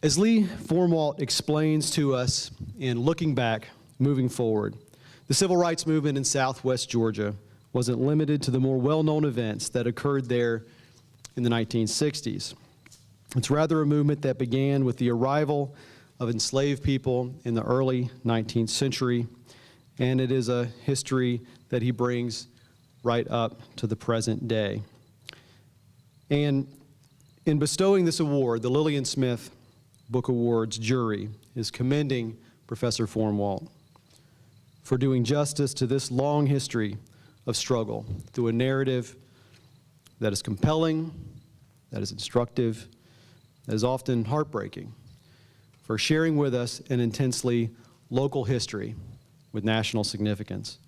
As Lee Formwalt explains to us in Looking Back, Moving Forward, the civil rights movement in Southwest Georgia wasn't limited to the more well-known events that occurred there in the 1960s. It's rather a movement that began with the arrival of enslaved people in the early 19th century, and it is a history that he brings right up to the present day. And in bestowing this award, the Lillian Smith Book Awards jury is commending Professor Formwalt for doing justice to this long history of struggle through a narrative that is compelling, that is instructive, that is often heartbreaking, for sharing with us an intensely local history with national significance.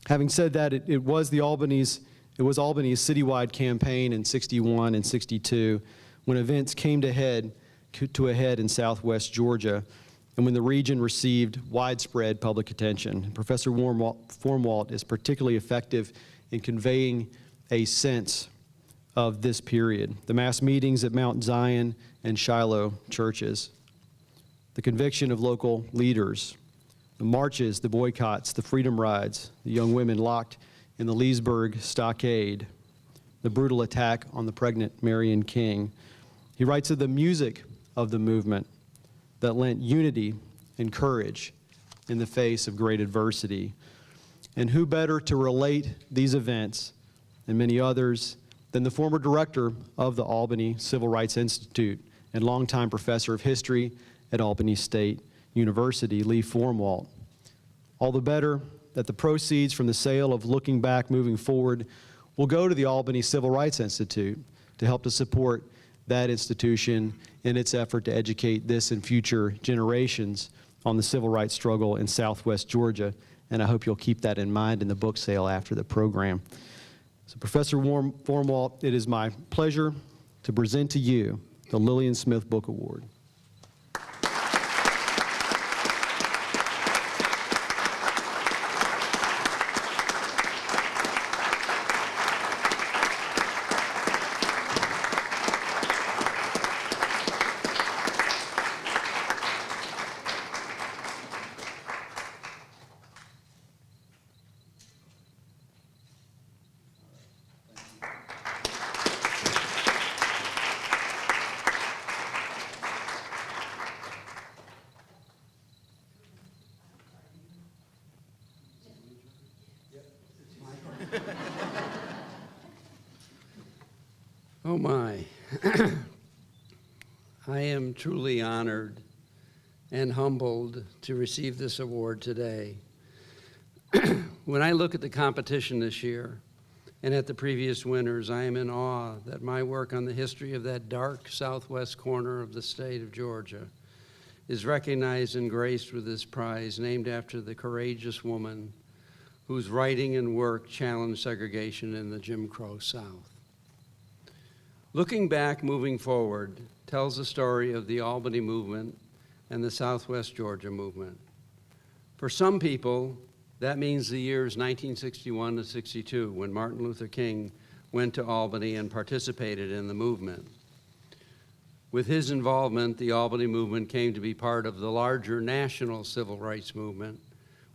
Having said that, it was Albany's citywide campaign in '61 and '62 when events came to a head in Southwest Georgia, and when the region received widespread public attention. Professor Formwalt is particularly effective in conveying a sense of this period. The mass meetings at Mount Zion and Shiloh churches, the conviction of local leaders, the marches, the boycotts, the freedom rides, the young women locked in the Leesburg stockade, the brutal attack on the pregnant Marion King. He writes of the music of the movement that lent unity and courage in the face of great adversity. And who better to relate these events and many others than the former director of the Albany Civil Rights Institute and longtime professor of history at Albany State University, Lee Formwalt. All the better that the proceeds from the sale of Looking Back, Moving Forward will go to the Albany Civil Rights Institute to help to support that institution in its effort to educate this and future generations on the civil rights struggle in Southwest Georgia. And I hope you'll keep that in mind in the book sale after the program. So Professor Formwalt, it is my pleasure to present to you the Lillian Smith Book Award. Oh my, I am truly honored and humbled to receive this award today. When I look at the competition this year and at the previous winners, I am in awe that my work on the history of that dark southwest corner of the state of Georgia is recognized and graced with this prize named after the courageous woman whose writing and work challenged segregation in the Jim Crow South. Looking Back, Moving Forward tells the story of the Albany movement and the Southwest Georgia movement. For some people, that means the years 1961 to 62, when Martin Luther King went to Albany and participated in the movement. With his involvement, the Albany movement came to be part of the larger national civil rights movement,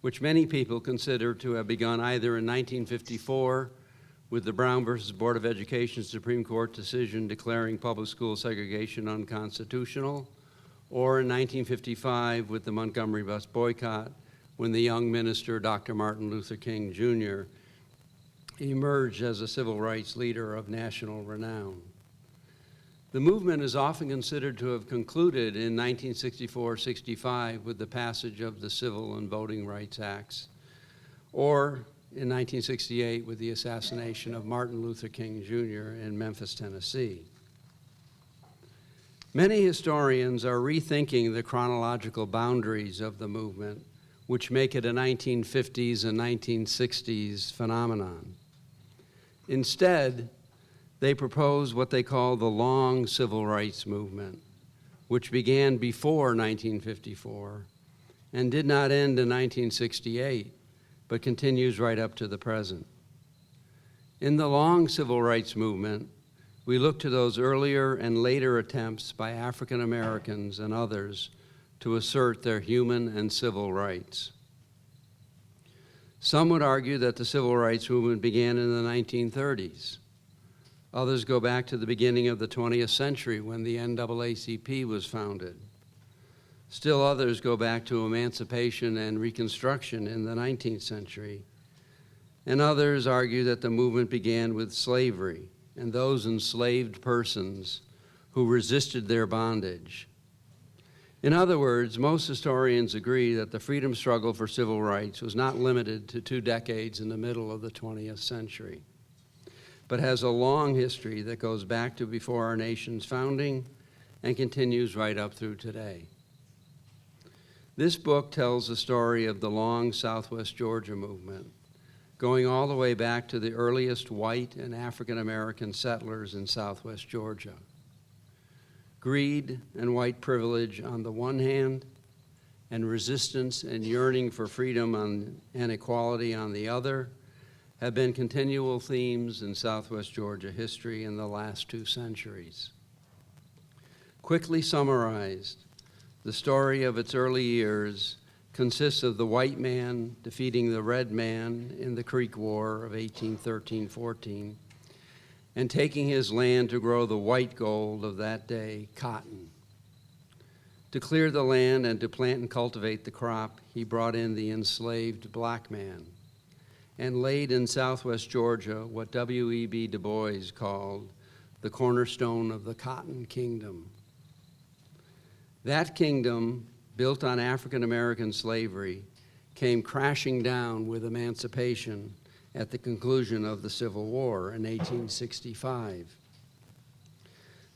which many people consider to have begun either in 1954 with the Brown versus Board of Education Supreme Court decision declaring public school segregation unconstitutional, or in 1955 with the Montgomery bus boycott, when the young minister, Dr. Martin Luther King Jr., emerged as a civil rights leader of national renown. The movement is often considered to have concluded in 1964-65 with the passage of the Civil and Voting Rights Acts, or in 1968 with the assassination of Martin Luther King Jr. in Memphis, Tennessee. Many historians are rethinking the chronological boundaries of the movement, which make it a 1950s and 1960s phenomenon. Instead, they propose what they call the long civil rights movement, which began before 1954 and did not end in 1968, but continues right up to the present. In the long civil rights movement, we look to those earlier and later attempts by African Americans and others to assert their human and civil rights. Some would argue that the civil rights movement began in the 1930s. Others go back to the beginning of the 20th century when the NAACP was founded. Still others go back to emancipation and Reconstruction in the 19th century. And others argue that the movement began with slavery and those enslaved persons who resisted their bondage. In other words, most historians agree that the freedom struggle for civil rights was not limited to 2 decades in the middle of the 20th century, but has a long history that goes back to before our nation's founding and continues right up through today. This book tells the story of the long Southwest Georgia movement, going all the way back to the earliest white and African American settlers in Southwest Georgia. Greed and white privilege on the one hand, and resistance and yearning for freedom and equality on the other, have been continual themes in Southwest Georgia history in the last 2 centuries. Quickly summarized, the story of its early years consists of the white man defeating the red man in the Creek War of 1813-14 and taking his land to grow the white gold of that day, cotton. To clear the land and to plant and cultivate the crop, he brought in the enslaved black man and laid in Southwest Georgia what W.E.B. Du Bois called the cornerstone of the Cotton Kingdom. That kingdom, built on African American slavery, came crashing down with emancipation at the conclusion of the Civil War in 1865.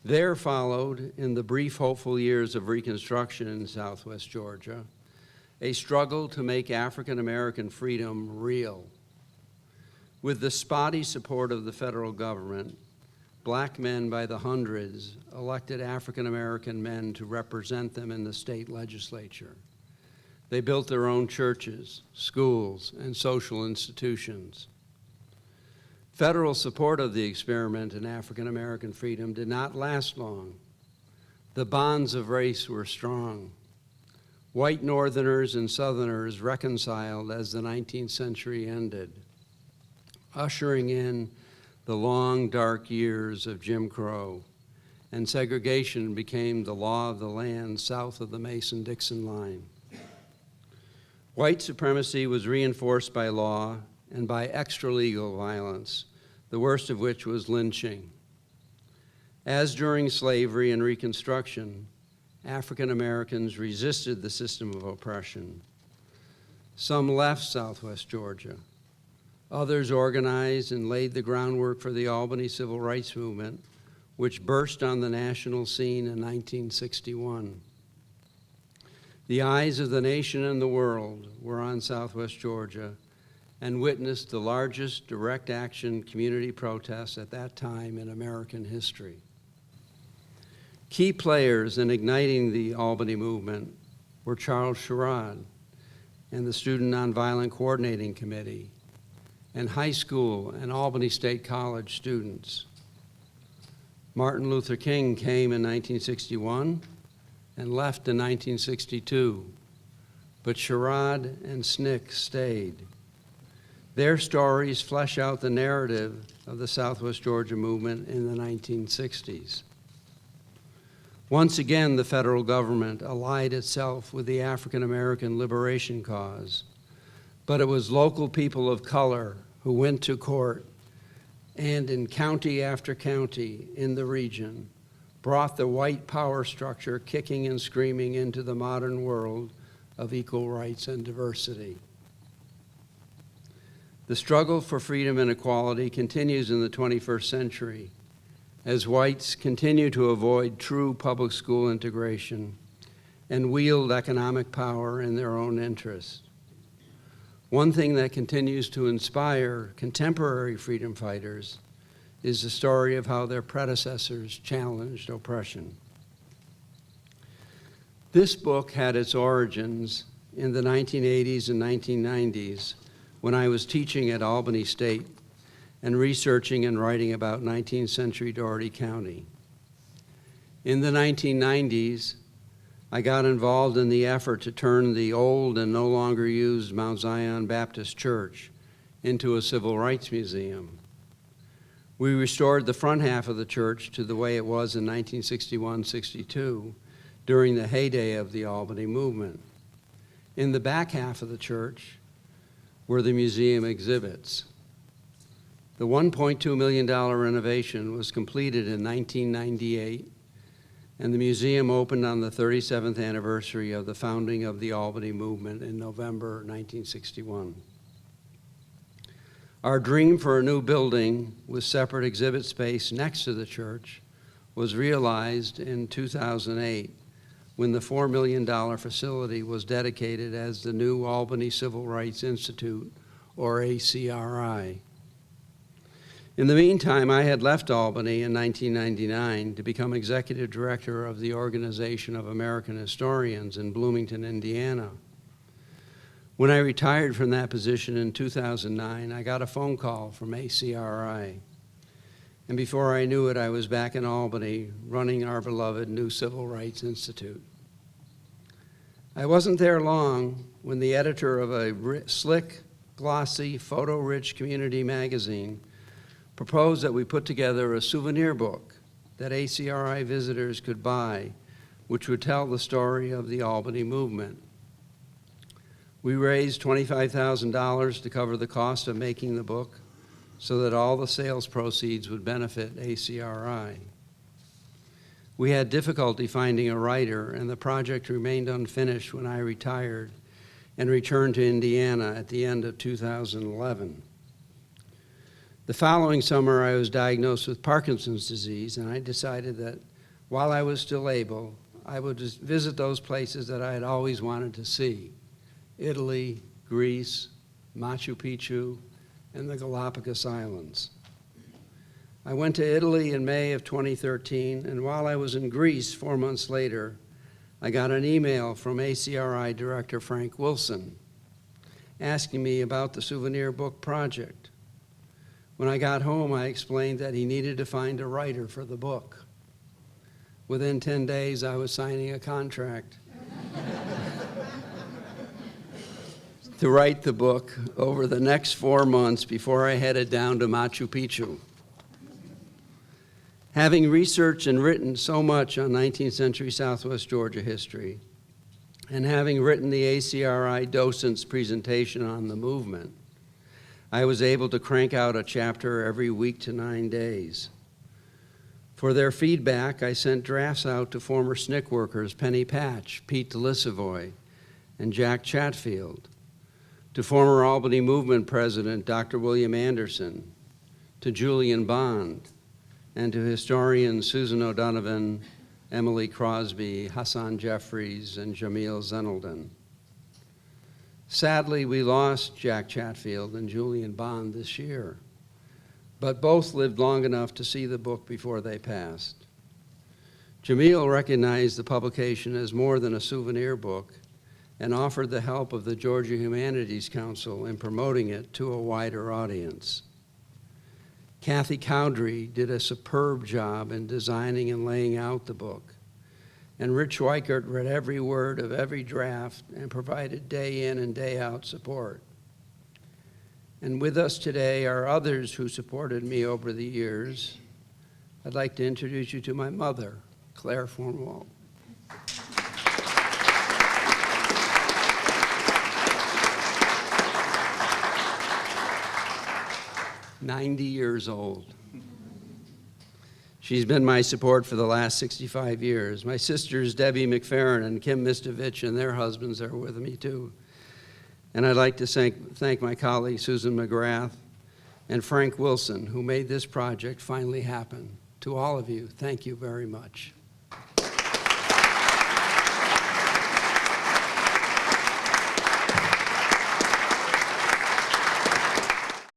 There followed, in the brief hopeful years of Reconstruction in Southwest Georgia, a struggle to make African American freedom real. With the spotty support of the federal government, black men by the hundreds elected African American men to represent them in the state legislature. They built their own churches, schools, and social institutions. Federal support of the experiment in African American freedom did not last long. The bonds of race were strong. White Northerners and Southerners reconciled as the 19th century ended, ushering in the long, dark years of Jim Crow, and segregation became the law of the land south of the Mason-Dixon line. White supremacy was reinforced by law and by extra-legal violence, the worst of which was lynching. As during slavery and Reconstruction, African Americans resisted the system of oppression. Some left Southwest Georgia. Others organized and laid the groundwork for the Albany Civil Rights Movement, which burst on the national scene in 1961. The eyes of the nation and the world were on Southwest Georgia and witnessed the largest direct action community protests at that time in American history. Key players in igniting the Albany movement were Charles Sherrod and the Student Nonviolent Coordinating Committee, and high school and Albany State College students. Martin Luther King came in 1961 and left in 1962, but Sherrod and SNCC stayed. Their stories flesh out the narrative of the Southwest Georgia movement in the 1960s. Once again, the federal government allied itself with the African American liberation cause, but it was local people of color who went to court and in county after county in the region brought the white power structure kicking and screaming into the modern world of equal rights and diversity. The struggle for freedom and equality continues in the 21st century as whites continue to avoid true public school integration and wield economic power in their own interest. One thing that continues to inspire contemporary freedom fighters is the story of how their predecessors challenged oppression. This book had its origins in the 1980s and 1990s when I was teaching at Albany State and researching and writing about 19th century Dougherty County. In the 1990s, I got involved in the effort to turn the old and no longer used Mount Zion Baptist Church into a civil rights museum. We restored the front half of the church to the way it was in 1961-62 during the heyday of the Albany movement. In the back half of the church were the museum exhibits. The $1.2 million renovation was completed in 1998, and the museum opened on the 37th anniversary of the founding of the Albany movement in November 1961. Our dream for a new building with separate exhibit space next to the church was realized in 2008 when the $4 million facility was dedicated as the new Albany Civil Rights Institute, or ACRI. In the meantime, I had left Albany in 1999 to become executive director of the Organization of American Historians in Bloomington, Indiana. When I retired from that position in 2009, I got a phone call from ACRI. And before I knew it, I was back in Albany running our beloved new Civil Rights Institute. I wasn't there long when the editor of a slick, glossy, photo-rich community magazine proposed that we put together a souvenir book that ACRI visitors could buy, which would tell the story of the Albany movement. We raised $25,000 to cover the cost of making the book so that all the sales proceeds would benefit ACRI. We had difficulty finding a writer, and the project remained unfinished when I retired and returned to Indiana at the end of 2011. The following summer, I was diagnosed with Parkinson's disease, and I decided that while I was still able, I would just visit those places that I had always wanted to see: Italy, Greece, Machu Picchu, and the Galapagos Islands. I went to Italy in May of 2013, and while I was in Greece 4 months later, I got an email from ACRI Director Frank Wilson asking me about the souvenir book project. When I got home, I explained that he needed to find a writer for the book. Within 10 days, I was signing a contract to write the book over the next 4 months before I headed down to Machu Picchu. Having researched and written so much on 19th century Southwest Georgia history, and having written the ACRI docent's presentation on the movement, I was able to crank out a chapter every week to 9 days. For their feedback, I sent drafts out to former SNCC workers Penny Patch, Pete DeLisavoy, and Jack Chatfield, to former Albany Movement President Dr. William Anderson, to Julian Bond, and to historians Susan O'Donovan, Emily Crosby, Hassan Jeffries, and Jamil Zenelden. Sadly, we lost Jack Chatfield and Julian Bond this year, but both lived long enough to see the book before they passed. Jamil recognized the publication as more than a souvenir book and offered the help of the Georgia Humanities Council in promoting it to a wider audience. Kathy Cowdery did a superb job in designing and laying out the book, and Rich Weichert read every word of every draft and provided day in and day out support. And with us today are others who supported me over the years. I'd like to introduce you to my mother, Claire Formwalt. "90 years old. She's been my support for the last 65 years. My sisters, Debbie McFerrin and Kim Mistovich, and their husbands are with me too. And I'd like to thank my colleague, Susan McGrath, and Frank Wilson, who made this project finally happen. To all of you, thank you very much.